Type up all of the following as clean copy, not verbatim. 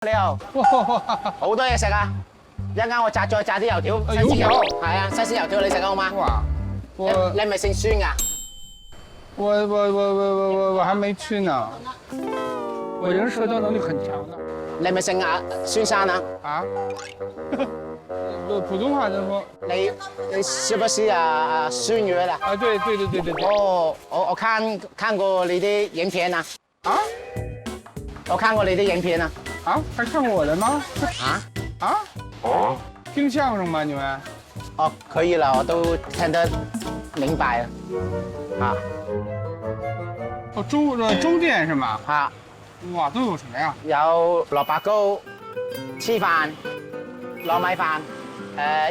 你好，好多嘢食啊！一陣間我再炸啲油條，新鮮油，係啊，新鮮油條你食好嗎？哇，你係咪姓孫㗎？我还没去呢。我人社交能力很强的。你係咪姓孫生啊？啊？普通话怎么说？你是不是孫女啦？啊，对。哦，我看過你啲影片啊！啊？我看過你啲影片啊！啊？还看过我的吗？啊？哦。听相声吗？你们？哦，可以了，我都聽得明白了。啊，哦，粥店是嗎？啊，哇，都有什么呀？有蘿蔔糕、黐飯、糯米飯、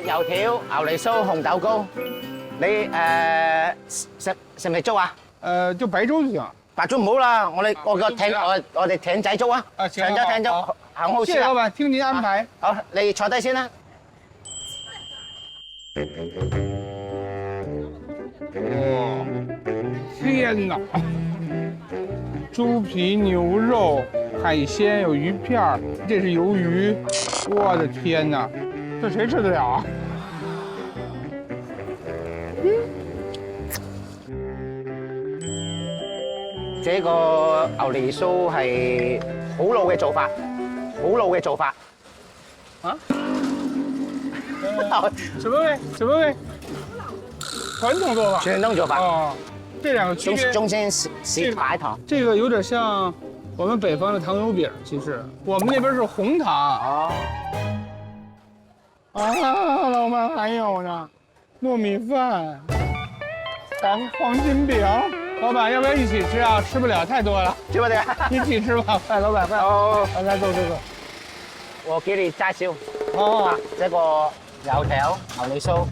油條、牛脷酥、紅豆糕。你食唔食粥啊？就白粥就行。白粥唔好啦，我哋艇仔粥啊。啊，行。艇粥很好吃。謝謝老闆，聽您安排。好，你坐低先啦。哇，天哪！猪皮、牛肉、海鲜，有鱼片儿，这是鱿鱼。我的天哪，这谁吃得了啊？這個牛脷酥係好老嘅做法，啊？什么味？传统做法。傳統做法。哦，这两个区别。中間是白糖。这个有点像我们北方的糖油饼，其实我们那边是红糖。哦。啊，老板还有呢，糯米饭，黄金饼。老板要不要一起吃啊？吃不了，太多了。吃不了。一起吃吧，快，老板快。哦。来坐。我給你介紹。哦。這個油條、牛脷酥。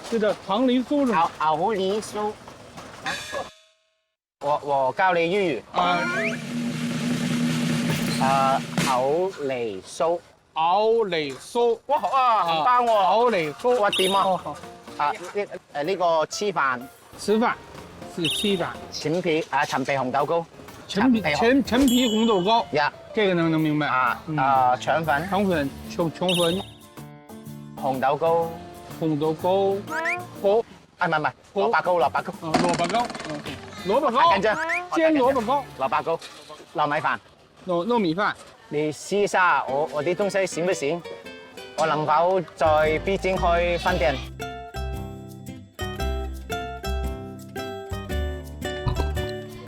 这叫糖梨酥是吗？牛脷酥。我教你粵語。牛脷酥。牛脷酥。哇，很棒喎。牛脷酥。哇，點啊？呢個黐飯。吃饭是吃饭。陳皮紅豆糕。陈皮红豆糕呀，这个能明白腸粉。腸粉，琼粉。紅豆糕。红豆糕。唔係，蘿蔔糕。蘿蔔糕。緊張。煎蘿蔔糕。蘿蔔糕。糯米飯。糯米飯。你試一下我啲東西行不行？我能否在 B 站開分店？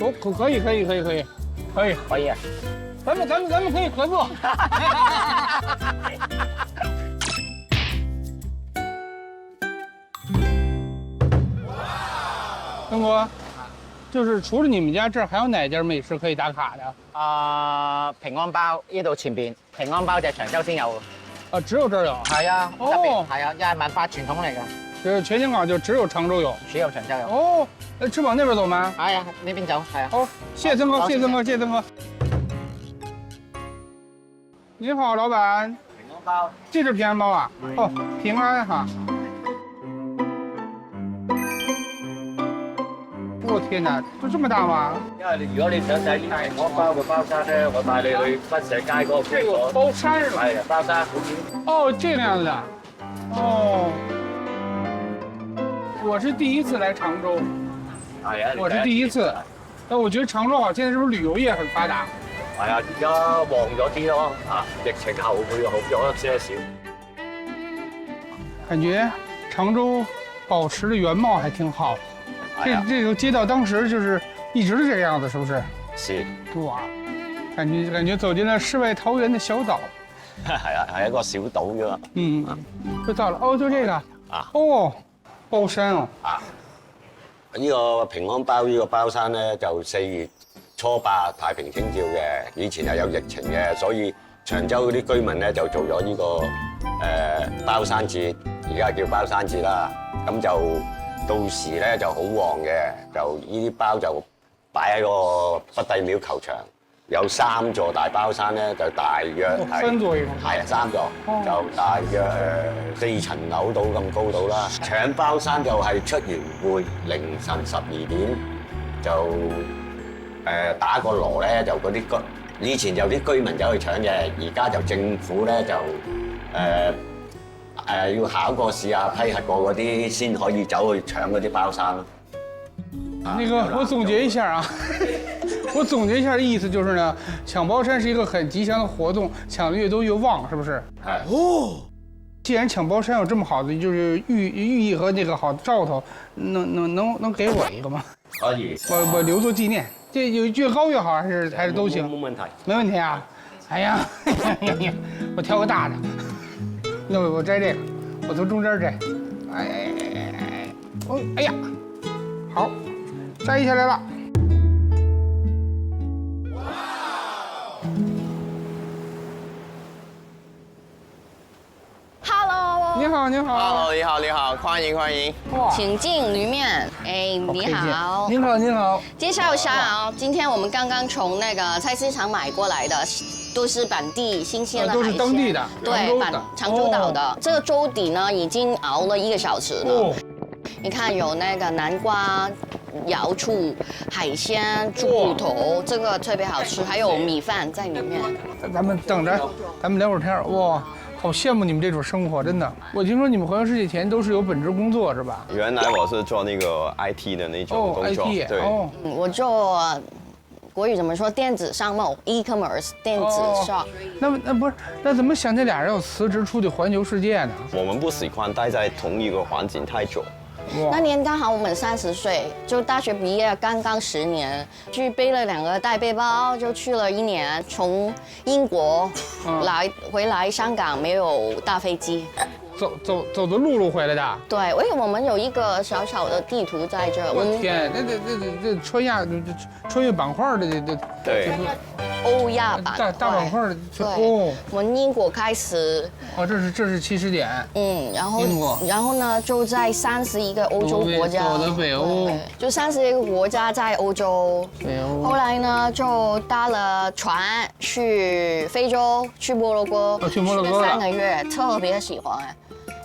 哦，可以。可以啊。咱们可以合作。东哥，就是除了你们家这儿，还有哪家美食可以打卡的？平安包呢度前邊，平安包就係長洲先有。只有這兒有。係啊，特別係啊，又係文化傳統嚟㗎。就是全香港就只有常州有。只有長洲有。哦，吃往那邊走嗎？係啊，呢邊走，係啊。哦，謝曾哥。你好，老闆。平安包。這是平安包啊？哦，平安哈。我天哪，都這麼大嗎？因為如果你想睇平安包嘅包山咧，我帶你去北社街嗰個。這個包山是吧？係啊，包山。哦，這個樣子的。哦。我是第一次來常州。係啊。我是第一次。但我覺得常州好，現在是不是旅遊業很發達？係啊，而家旺咗啲咯，疫情後會好咗些少。感覺常州保持的原貌還挺好。這個街道當時就是一直是這個樣子，是不是？是。哇，感覺走進了世外桃源的小島。係啊，係一個小島啫嘛。就到了。哦，就這個。哦，包山哦。呢個平安包呢個包山咧，就4月初8太平清醮嘅。以前係有疫情嘅，所以長洲嗰啲居民咧就做咗呢個包山節，而家叫包山節啦。咁就到時咧就好旺嘅，就呢啲包就擺喺個北帝廟球場，有3座大包山咧，就大約係3座係3座，就大約4層樓到咁高到啦。搶包山就係出完會凌晨12點就打個鑼咧，就嗰啲以前有啲居民走去搶嘅，而家就政府咧就要考過試啊、批核過嗰啲先可以走去搶嗰啲包山咯。那个，我总结一下啊，我总结一下的意思就是呢，抢包山是一个很吉祥的活动，抢的越多越旺，是不是？係哦。既然抢包山有这么好的就是寓意和那个好的兆头，能给我一个吗？可以。我留作纪念。这有越高越好，还是都行？冇問題。没问题啊。哎呀，我挑个大的。那我摘这个，我从中间摘。哎呀，好，摘下来了。Hello，你好，你好。 Hello， 你好，你好，欢迎欢迎。哇，请进里面。哎，你好，您好，您好。介绍一下啊，今天我们刚刚从那个菜市场买过来的，都是本地新鲜的海鲜，都是当地的对，长洲岛的。这个粥底呢，已经熬了1个小时了。哦，你看有那个南瓜、瑶柱、海鲜、猪骨头，这个特别好吃，还有米饭在里面。咱们等着，咱们聊会儿天儿。哇，好羡慕你们这种生活，真的。我听说你们环游世界前都是有本职工作是吧？原来我是做那个 IT 的那种工作， IT 对。哦，我做国语怎么说？电子商贸 （e-commerce） 电子商。那不是，那怎么想这俩人要辞职出去环游世界呢？我们不喜欢待在同一个环境太久。那年刚好我们30岁，就大学毕业刚刚10年，去背了2个大背包，就去了1年，从英国回来香港没有大飞机，走的陆回来的。对，我们有一个小小的地图在这，我天，这穿越板块的对。欧亚板块大板块的对，哦，我们英国开始，哦，这是起始点。然后呢，就在31个欧洲国家，走的北欧，对，就31个国家在欧洲。北欧。后来呢，就搭了船去非洲，去摩洛哥，去摩洛哥了3个月，特别喜欢。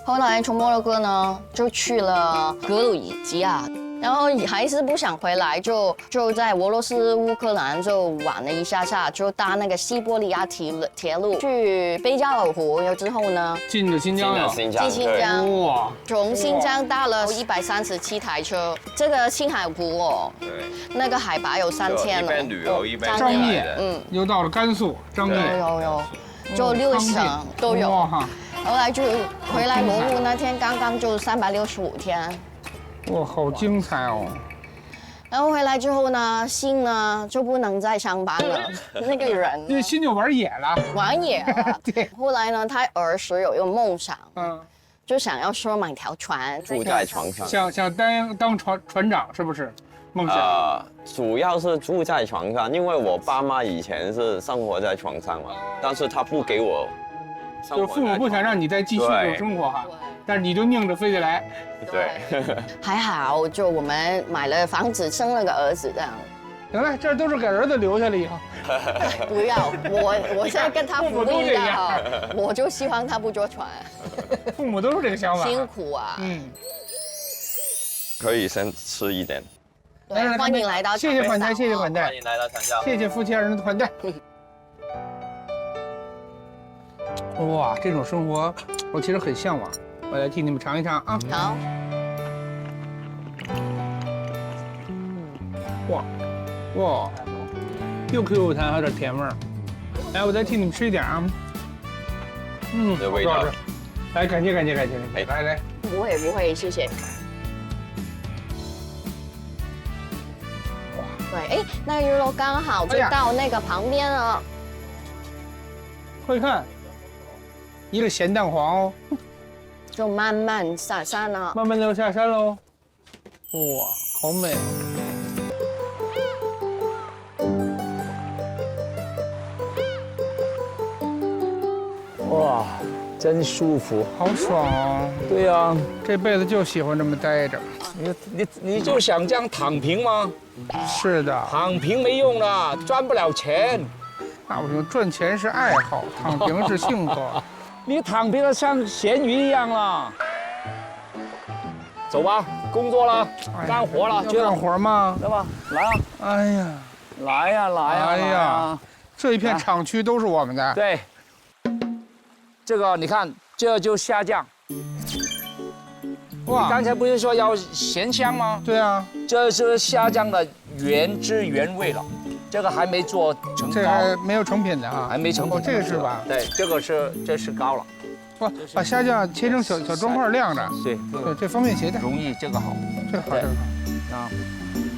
后来从摩洛哥呢，就去了格鲁吉亚。然后还是不想回来，就在俄罗斯、乌克兰就玩了一下，就搭那个西伯利亚铁路去贝加尔湖，之后呢进了新疆了，进新疆，哇！从新疆搭了137台车，这个青海湖哦，对，那个海拔有3000了，一边旅游一边张掖，又到了甘肃张掖，有，就6省都有。后来就回来罗湖那天刚刚就365天。哇，好精彩哦！然后回来之后呢，心呢就不能再上班了，那个人这心就玩野了，玩野了。对。后来呢，他儿时有一个梦想，就想要说买条船，住在床上，想当船长，是不是？梦想。主要是住在床上，因为我爸妈以前是生活在床上嘛，但是他不给我。就父母不想让你再继续这种生活哈，但是你就拧着非得来。对，还好，就我们买了房子，生了个儿子这样。行了，这都是给儿子留下了以后。不要，我现在跟他不一样，我就希望他不坐船。父母都是这个想法。辛苦啊。可以先吃一点。对，欢迎来到。谢谢款待，谢谢款待。欢迎来到长照。谢谢夫妻2人的款待。哇，这种生活我其实很向往，我来替你们尝一尝啊。好。哇，又 Q 又弹，还有点甜味儿。来，我再替你们吃一点啊。这味道。来，感谢。来。不会，谢谢。哇，对，哎，那个鱼肉刚好就到那个旁边了。快看。一个咸蛋黄哦，就慢慢下山了，慢慢就下山喽。哇，好美！哇，真舒服，好爽哦。对呀，这辈子就喜欢这么待着。你就想这样躺平吗？是的，躺平没用的，赚不了钱。那不行，赚钱是爱好，躺平是性格。你躺平的像咸鱼一样了。走吧，工作了，干活了，要干活吗？对吧？来啊！哎呀，来呀！哎呀，这一片厂区都是我们的。对，这个你看，这就虾酱。哇，刚才不是说要咸香吗？对啊，这是虾酱的原汁原味了，这个还没做成这个膏，还没有成品的啊，还没成品。哦，这个是吧？对，这是膏了。哇，把虾酱切成小砖块晾着，对，对，这方便携带，容易这个好。这个好，对这个好。啊，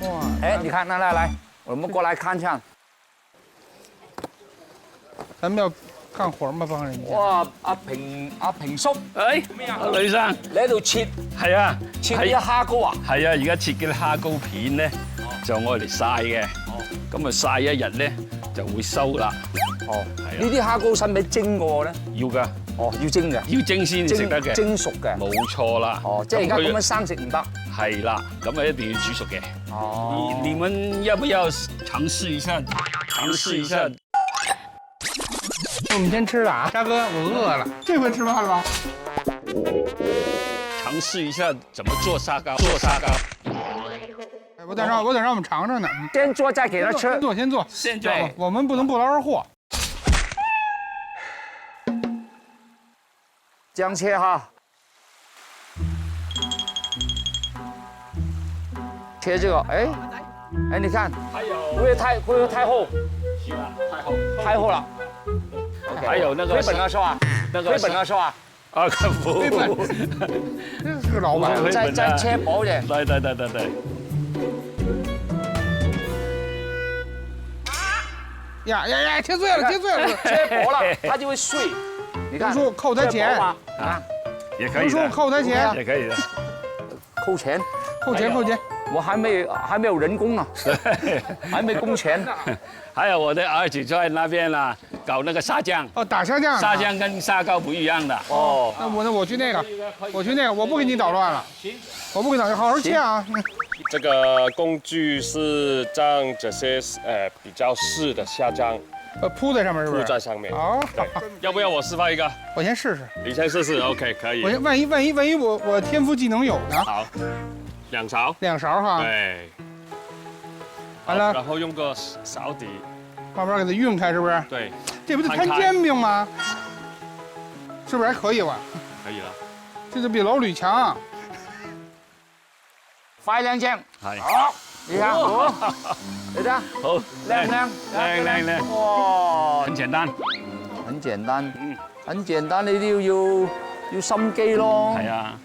哇，哎，你看，来，我们过来看看。咱们要干活嘛，帮人家。哇，阿平叔，誒，阿女生，你喺度切係啊，啲蝦膏啊？係啊，而家切嘅蝦膏片咧，就愛嚟曬嘅。咁啊曬一日咧就會收啦。哦，係啊呢啲蝦膏使唔使蒸過咧？要㗎，哦，要蒸嘅，要蒸先食得嘅。蒸熟嘅。冇錯啦。哦，即係而家咁樣生食唔得。係啦，咁啊一定要煮熟嘅。哦，你們要不要嘗試一下？嘗試一下。我们先吃了啊，沙哥，我饿了。这回吃饭了吧？嘗試一下怎麼做沙糕。做沙糕。哎我得让我們嘗嘗呢。先做再給他吃先。做，先做。先做。對我們不能不勞而獲。這樣切哈，切這個，哎，你看，會不會太厚？太厚了。還有那個回本了是吧？那個回本了是吧？啊，不，這是個老闆。回本再切薄一點。對。呀，切碎了，切碎了。切薄了，它就會碎。你看，平叔扣他錢切薄吧啊，也可以的。平叔扣他錢，也可以的。扣錢，扣錢。我還沒有人工呢，還沒工錢。還有我的兒子在那邊啦，搞那個沙醬。哦，打蝦醬。沙醬跟沙糕不一樣的。哦，那我去那個，我不給你搗亂了。我不給你搗亂，好好切啊。这个工具是将这些比较湿的虾酱鋪在上面是不是？铺在上面。哦，要不要我示範一個？我先試試。你先試試，OK，可以。萬一我天賦技能有呢？好，2勺。 2勺哈。对。完了，然後用個勺底，慢慢給它運開，是不是？對，這不是攤煎餅嗎？是不是還可以吧？可以了。這就比老呂強。快兩隻。係。好，你看，好，你睇，好，靚。哇，很簡單。很簡單，很簡單，你都要心機咯。係啊。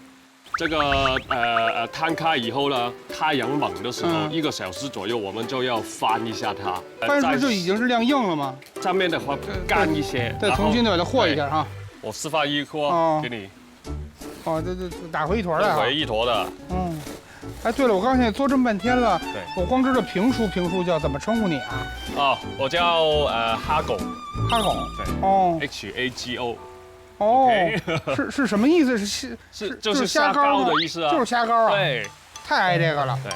這個攤開以後呢，太陽猛的時候，1個小時左右，我們就要翻一下它。翻出就已經是晾硬了嗎？上面的話乾一些，再重新的把它和一下哈。我示範一和給你。哦，這打回一坨來。回一坨的。嗯。哎，對了，我剛才做這麼半天了，對，我光知道平叔叫怎麼稱呼你啊？哦，我叫哈狗。哈狗。對。哦。HAGO。哦，是什麼意思？就是蝦膏的意思啊。就是蝦膏啊。對。太愛這個了。對。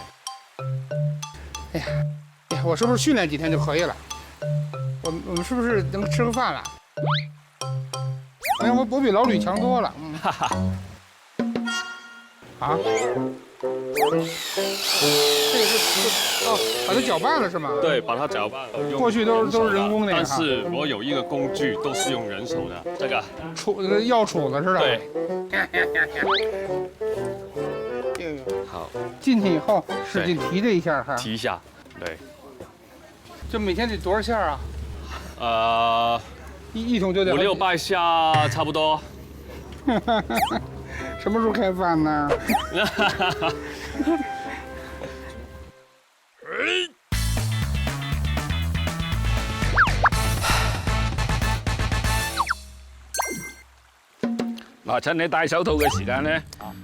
哎呀，我是不是訓練幾天就可以了？我們是不是能吃個飯了？哎呀，我比老呂強多了。哈哈。啊？這個是哦，把它攪拌了是嗎？對，把它攪拌了。過去都是人工的，但是我有一個工具，都是用人手的。這個藥杵子似的。對。好。進去以後使勁提這一下哈。提一下，對。這每天得多少下啊？一桶就得5、6百下，差不多。什麼時候開飯呢？嗱，趁你戴手套嘅時間咧，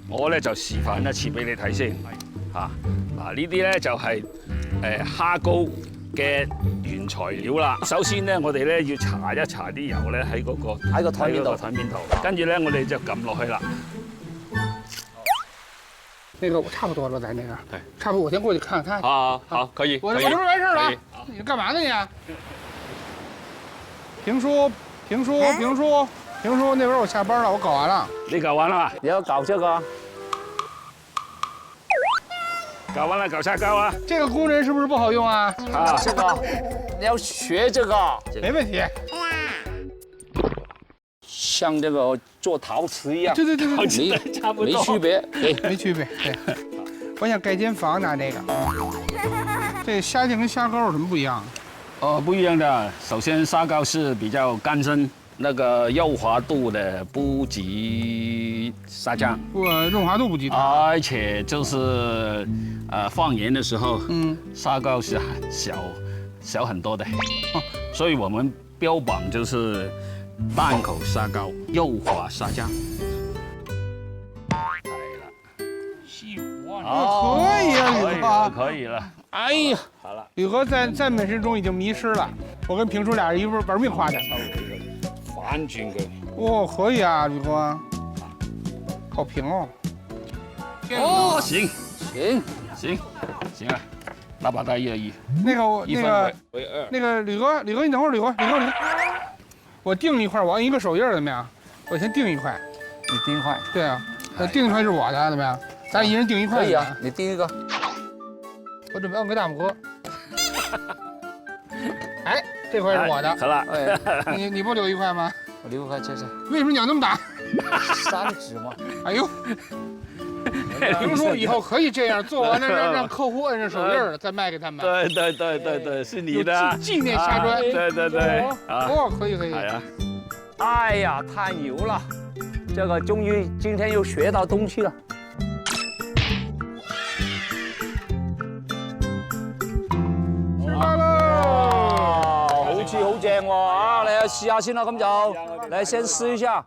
我咧就示範一次俾你睇先。嚇，嗱呢啲咧就係蝦膏嘅原材料啦。首先咧，我哋咧要搽一搽啲油咧喺個台面度，跟住咧我哋就撳落去啦。那個我差不多了，咱那個。對。差不多，我先過去看看。好，可以。我這不完事了。你幹嘛呢你？平叔，那會兒我下班了，我搞完了。你搞完啦？你要搞這個？搞完了，搞沙糕啊！這個工人是不是不好用啊？這個你要学这个，没问题。像这个做陶瓷一样，对，没区别。对，没区别。对，我想盖间房拿这个。这虾酱跟虾膏有什么不一样？不一样的。首先，沙膏是比较干身，那个润滑度的不及沙酱，润滑度不及它。而且就是放盐的时候，沙膏是小很多的，所以我们标榜就是淡口沙膏、润滑沙酱。细活可以啊，吕哥。可以了。哎呀，好了，吕哥在美食中已经迷失了。我跟评叔俩人一玩命夸奖。反转佢。哦，可以啊，吕哥。好评哦。哦，行啊，那把大1:1。那个吕哥，你等会儿，吕哥，我订一块，我按一个手印怎么样？我先订一块。你订一块。对啊，我订一块是我的，怎么样？咱一人订一块。可以啊，你订一个。我准备按个大拇哥。哎，这块是我的。好了，你不留一块吗？我留一块，这是。为什么鸟那么大3指嘛。哎呦！评叔以后可以这样，做完了让客户摁上手印儿，再卖给他们。对，是你的纪念虾砖。对。哦，可以。哎呀，哎呀，太牛了！这个终于今天又学到东西了。来喽！好似好正喎啊！你去試下先啦，咁就你先試一下。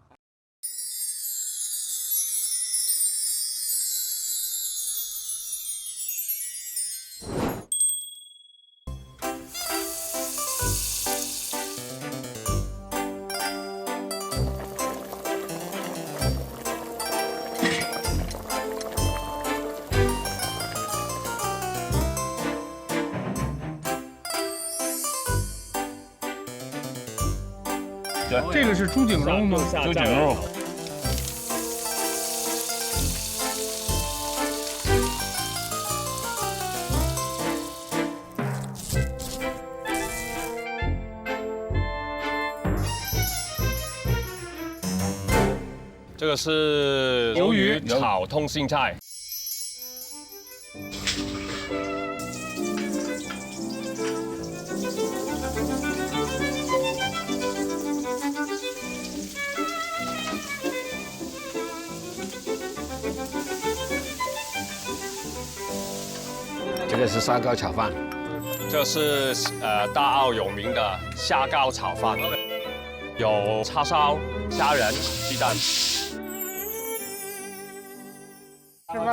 这个是猪颈肉吗？猪颈肉。这个是鱿鱼炒通心菜。这个是沙膏炒饭，这是大澳有名的虾膏炒饭，有叉烧、虾仁、鸡蛋。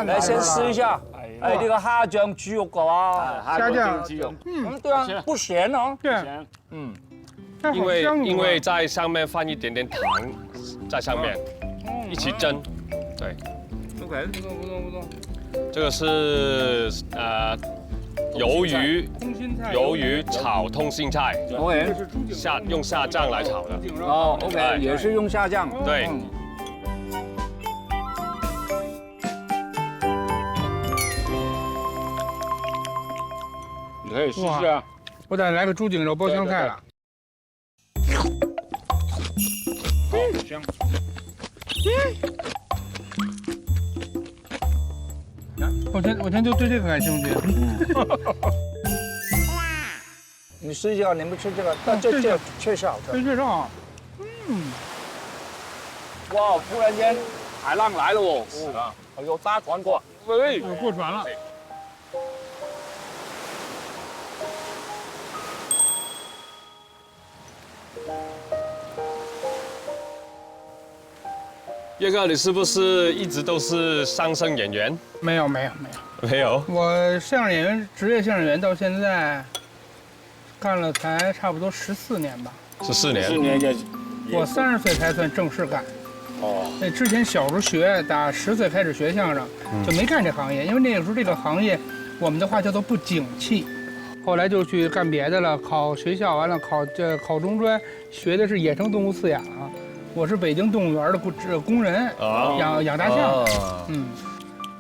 你先試一下。哎，這個蝦醬豬肉嘅話，蝦醬雞肉，對啊，不鹹哦。对，它好香啊因为在上面放一点点糖，在上面一起蒸。对， OK，不错。这个是鱿鱼炒通心菜， OK， 用虾酱来炒的。哦 ，OK， 也是用蝦醬。对。你可以试试啊。我再来个猪颈肉包香菜了。好香。我现在就对这个感兴趣。你试一下，你们吃这个，但这确实好吃。对，确实好。哇，忽然间海浪来了哦！哎呦，搭船过。喂，过船了。叶哥，你是不是一直都是相声演员？没有。没有。我相声演员，职业相声演员到现在干了才差不多14年吧。14年。 4年就。我30岁才算正式干。哦。那之前小时候学，打10岁开始学相声，就没干这行业，因为那个时候这个行业，我们的话叫做不景气。后来就去干别的了，考学校完了，考中专，学的是野生动物饲养。我是北京动物园的工人，养大象，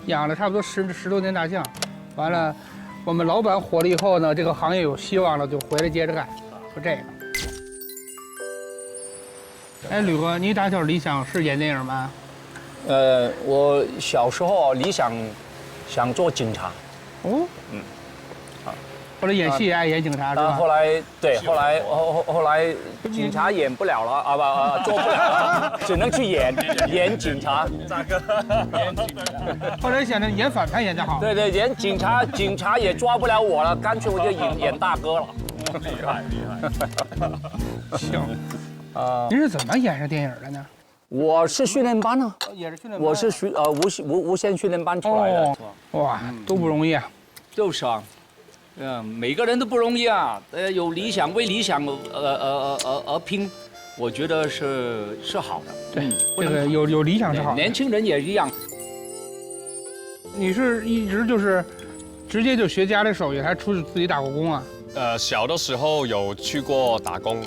养了差不多10多年大象，完了，我们老板火了以后呢，这个行业有希望了，就回来接着干，就这个。哎，吕哥，你打小理想是演电影吗？我小时候理想想做警察，后来演戏爱演警察是吧？后来对，后来警察演不了了啊不做不了了，只能去演警察。后来想着演反派演得好。对，演警察也抓不了我了，干脆我就演大哥了。厉害。行。您是怎么演上电影的呢？我是训练班啊，也是训练班。我是无线训练班出来的。哇，都不容易啊。就是啊。每个人都不容易啊，有理想，为理想而拼，我觉得是好的。对，这个有理想是好的。年轻人也一样。你是一直就是直接就学家里手艺，还出去自己打过工啊？小的时候有去过打工，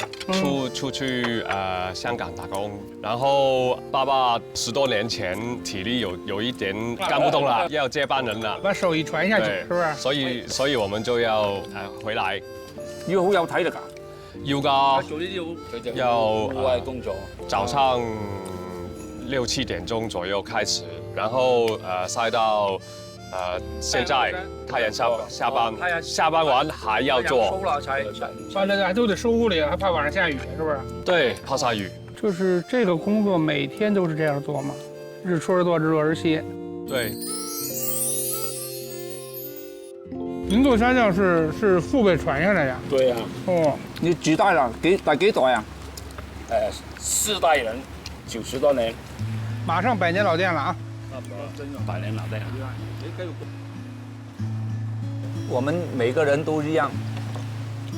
出去香港打工，然后爸爸10多年前体力有一点干不动了，要接班人了，把手艺传下去，是不是？所以我们就要回來。要好有體力㗎。要㗎。做呢啲要戶外工作。早上6、7點鐘左右開始，然後曬到。現在太陽下班完還要做，完了还都得收屋里，还怕晚上下雨，是不是？對，怕下雨。就是这个工作每天都是这样做吗？日出而作，日落而息。对。您做虾酱是父辈传下来呀？对呀。哦，你几代了？第幾代啊4代人，90多年。马上100年老店了啊！真的100年老店。我们每个人都一样，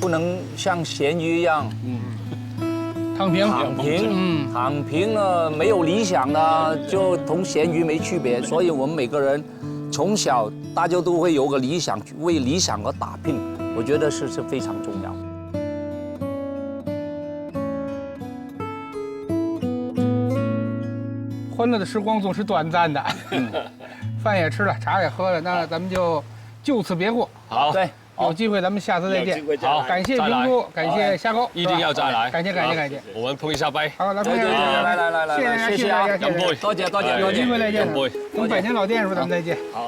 不能像咸鱼一样，躺平了，没有理想的，就同咸鱼没区别。所以我们每个人从小大家都会有个理想，为理想而打拼，我觉得是非常重要。欢乐的时光总是短暂的，饭也吃了，茶也喝了，那咱们就此别过。好，对，有机会咱们下次再见。好，感谢评估，感谢虾糕，一定要再来。感谢。我們碰一下杯。好，来，来，謝謝大家，謝謝大家，多謝，有機會再見。乾杯。等100年老店的時候咱們再見。好。